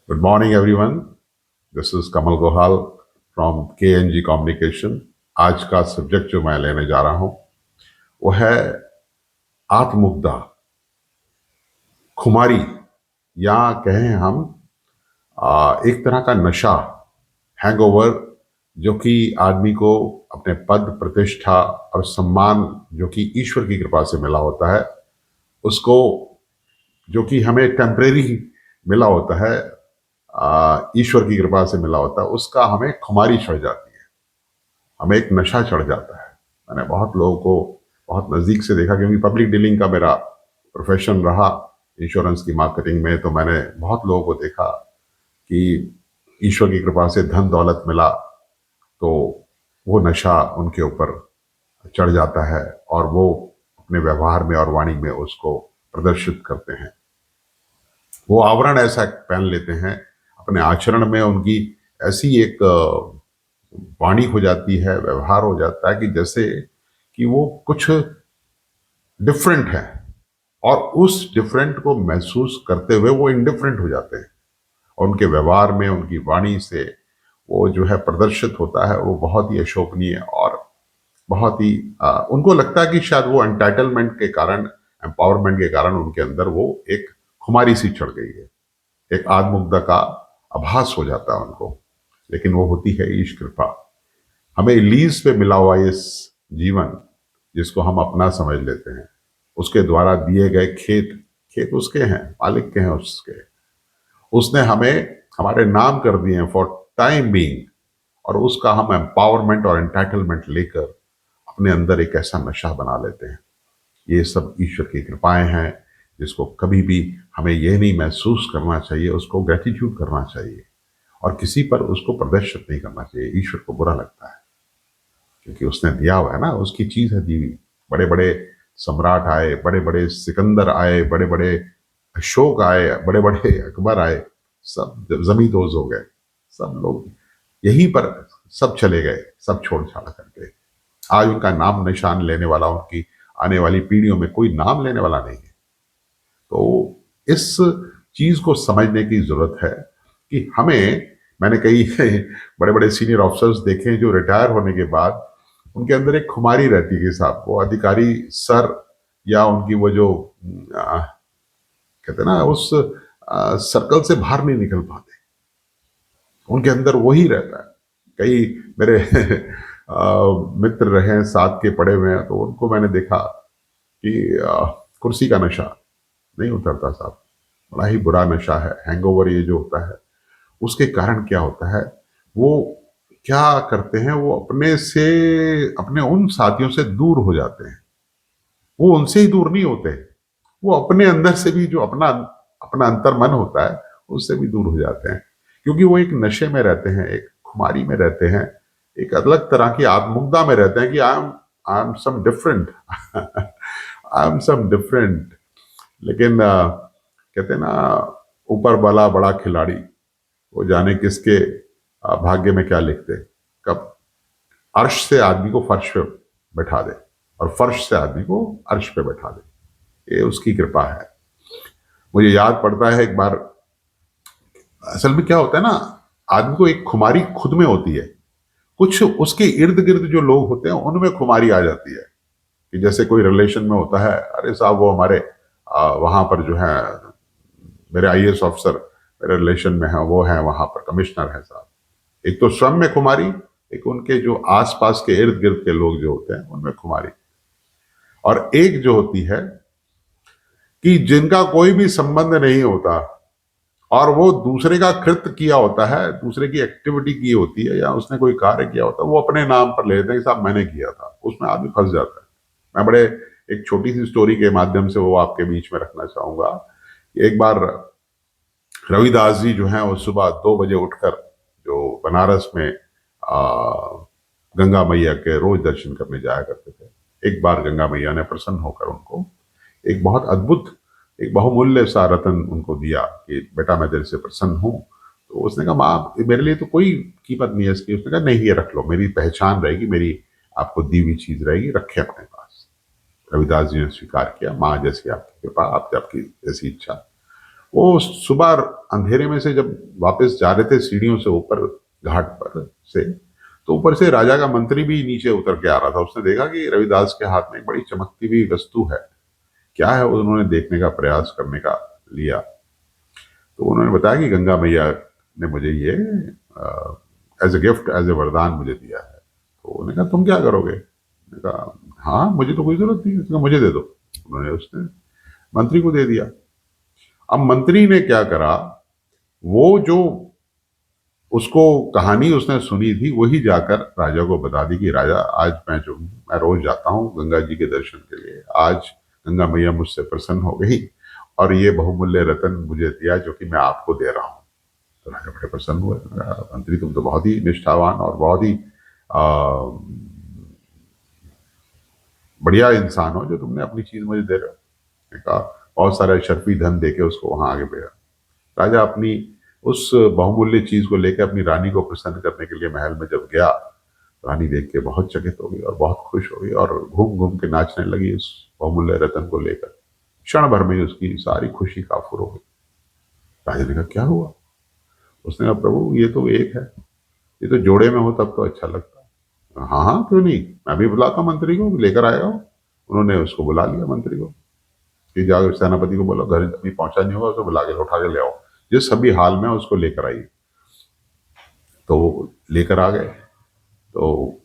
Good morning, everyone. This is Kamal Gohal from KNG Communication. आज का subject जो मैं लेने जा रहा हूं वो है आत्ममुग्धा, खुमारी, या कहें हम एक तरह का नशा, हैंगओवर, जो कि आदमी को अपने पद, प्रतिष्ठा और सम्मान जो कि ईश्वर की कृपा से मिला होता है, उसको, जो कि हमें टेम्परेरी मिला होता है, ईश्वर की कृपा से मिला होता है, उसका हमें खुमारी चढ़ जाती है, हमें एक नशा चढ़ जाता है। मैंने बहुत लोगों को बहुत नज़दीक से देखा, क्योंकि पब्लिक डीलिंग का मेरा प्रोफेशन रहा इंश्योरेंस की मार्केटिंग में, तो मैंने बहुत लोगों को देखा कि ईश्वर की कृपा से धन दौलत मिला तो वो नशा उनके ऊपर चढ़ जाता है और वो अपने व्यवहार में और वाणी में उसको प्रदर्शित करते हैं। वो आवरण ऐसा पहन लेते हैं, अपने आचरण में उनकी ऐसी एक वाणी हो जाती है, व्यवहार हो जाता है कि जैसे कि वो कुछ डिफरेंट है, और उस डिफरेंट को महसूस करते हुए वो इनडिफरेंट हो जाते हैं, और उनके व्यवहार में, उनकी वाणी से वो जो है प्रदर्शित होता है, वो बहुत ही अशोभनीय और बहुत ही उनको लगता है कि शायद वो एंटाइटलमेंट के कारण, एम्पावरमेंट के कारण उनके अंदर वो एक खुमारी सी चढ़ गई है, एक आत्ममुग्धा का आभास हो जाता है उनको। लेकिन वो होती है ईश कृपा। हमें लीज पे मिला हुआ इस जीवन, जिसको हम अपना समझ लेते हैं, उसके द्वारा दिए गए खेत, खेत उसके हैं, मालिक के हैं उसके, उसने हमें हमारे नाम कर दिए हैं फॉर टाइम बीइंग, और उसका हम एम्पावरमेंट और एंटाइटलमेंट लेकर अपने अंदर एक ऐसा नशा बना लेते हैं। ये सब ईश्वर की कृपाएं हैं, जिसको कभी भी हमें यह नहीं महसूस करना चाहिए, उसको ग्रेटिट्यूड करना चाहिए, और किसी पर उसको प्रदर्शित नहीं करना चाहिए। ईश्वर को बुरा लगता है, क्योंकि उसने दिया हुआ है ना, उसकी चीज है दी हुई। बड़े बड़े सम्राट आए, बड़े बड़े सिकंदर आए, बड़े बड़े अशोक आए, बड़े बड़े अकबर आए, सब जमींदोज हो गए, सब लोग यहीं पर सब चले गए, सब छोड़ छाड़ करके। आज उनका नाम निशान लेने वाला, उनकी आने वाली पीढ़ियों में कोई नाम लेने वाला नहीं है। तो इस चीज को समझने की जरूरत है कि हमें, मैंने कई बड़े बड़े सीनियर ऑफिसर्स देखे हैं जो रिटायर होने के बाद उनके अंदर एक खुमारी रहती है कि साहब वो अधिकारी सर, या उनकी वो जो कहते हैं ना, उस सर्कल से बाहर नहीं निकल पाते, उनके अंदर वही रहता है। कई मेरे मित्र रहे हैं, साथ के पड़े हुए हैं, तो उनको मैंने देखा कि कुर्सी का नशा नहीं उतरता साहब, बड़ा ही बुरा नशा है। हैंगओवर ये जो होता है, उसके कारण क्या होता है, वो क्या करते हैं, वो अपने से, अपने उन साथियों से दूर हो जाते हैं। वो उनसे ही दूर नहीं होते, वो अपने अंदर से भी, जो अपना अपना अंतर मन होता है, उससे भी दूर हो जाते हैं, क्योंकि वो एक नशे में रहते हैं, एक खुमारी में रहते हैं, एक अलग तरह की आत्ममुग्धा में रहते हैं कि I am some different, I am some different. लेकिन कहते हैं ना, ऊपर वाला बड़ा खिलाड़ी, वो जाने किसके भाग्य में क्या लिखते, कब अर्श से आदमी को फर्श पे बैठा दे, और फर्श से आदमी को अर्श पे बैठा दे, ये उसकी कृपा है। मुझे याद पड़ता है एक बार, असल में क्या होता है ना, आदमी को एक खुमारी खुद में होती है, कुछ उसके इर्द गिर्द जो लोग होते हैं उनमें खुमारी आ जाती है, कि जैसे कोई रिलेशन में होता है, अरे साहब वो हमारे वहां पर जो है, मेरे आईएएस ऑफिसर मेरे रिलेशन में है, वो है वहां पर कमिश्नर है साहब। एक तो स्वयं में खुमारी, एक उनके जो आसपास के इर्द गिर्द के लोग जो होते हैं उनमें खुमारी, और एक जो होती है कि जिनका कोई भी संबंध नहीं होता, और वो दूसरे का कृत्य किया होता है, दूसरे की एक्टिविटी की होती है, या उसने कोई कार्य किया होता है, वो अपने नाम पर ले लेते हैं कि साहब मैंने किया था, उसमें आदमी फंस जाता है। मैं बड़े एक छोटी सी स्टोरी के माध्यम से वो आपके बीच में रखना चाहूंगा। एक बार रविदास जी जो हैं, वो सुबह 2 बजे उठकर जो बनारस में गंगा मैया के रोज दर्शन करने जाया करते थे। एक बार गंगा मैया ने प्रसन्न होकर उनको एक बहुत अद्भुत, एक बहुमूल्य सा रतन उनको दिया कि बेटा मैं तेरे से प्रसन्न हूं। तो उसने कहा माँ मेरे लिए तो कोई कीमत नहीं है इसकी। उसने कहा नहीं, ये रख लो, मेरी पहचान रहेगी, मेरी आपको दी हुई चीज रहेगी, रखे अपने पास। रविदास जी ने स्वीकार किया, माँ जैसी आपकी कृपा, आप आपकी जैसी इच्छा। वो सुबह अंधेरे में से जब वापस जा रहे थे सीढ़ियों से ऊपर घाट पर से, तो ऊपर से राजा का मंत्री भी नीचे उतर के आ रहा था। उसने देखा कि रविदास के हाथ में एक बड़ी चमकती हुई वस्तु है। क्या है? उन्होंने देखने का प्रयास करने का लिया, तो उन्होंने बताया कि गंगा मैया ने मुझे ये as a gift, as a वरदान मुझे दिया है। तो उन्होंने कहा तुम क्या करोगे? मैंने कहा हाँ, मुझे तो कोई जरूरत नहीं है। उसने कहा मुझे दे दो। उन्होंने उसने मंत्री को दे दिया। अब मंत्री ने क्या करा, वो जो उसको कहानी उसने सुनी थी वही जाकर राजा को बता दी कि राजा, आज मैं रोज जाता हूँ गंगा जी के दर्शन के लिए, आज गंगा मैया मुझसे प्रसन्न हो गई और ये बहुमूल्य रतन मुझे दिया जो कि मैं आपको दे रहा हूँ। तो राजा बड़े प्रसन्न हुए। मंत्री तुम तो बहुत ही निष्ठावान और बहुत ही आ, बढ़िया इंसान हो जो तुमने अपनी चीज मुझे दे रहे हो। मैंने कहा बहुत सारा शर्फी धन देके उसको वहां आगे भेजा। राजा अपनी उस बहुमूल्य चीज को लेकर अपनी रानी को प्रसन्न करने के लिए महल में जब गया, रानी देख के बहुत चकित हो गई और बहुत खुश हो गई और घूम घूम के नाचने लगी उस बहुमूल्य रतन को लेकर। क्षण भर में उसकी सारी खुशी काफुर हो गई। राजा ने कहा क्या हुआ? उसने कहा प्रभु ये तो एक है, ये तो जोड़े में हो तब तो अच्छा लगता है। हाँ हाँ क्यों नहीं, मैं भी बुलाता हूँ मंत्री को, लेकर आएगा वो। उन्होंने उसको बुला लिया मंत्री को कि जाकर सेनापति को बोलो घर अभी पहुंचा नहीं होगा, उसको बुला के उठा के ले आओ, जिस सभी हाल में उसको लेकर आई। तो लेकर आ गए। तो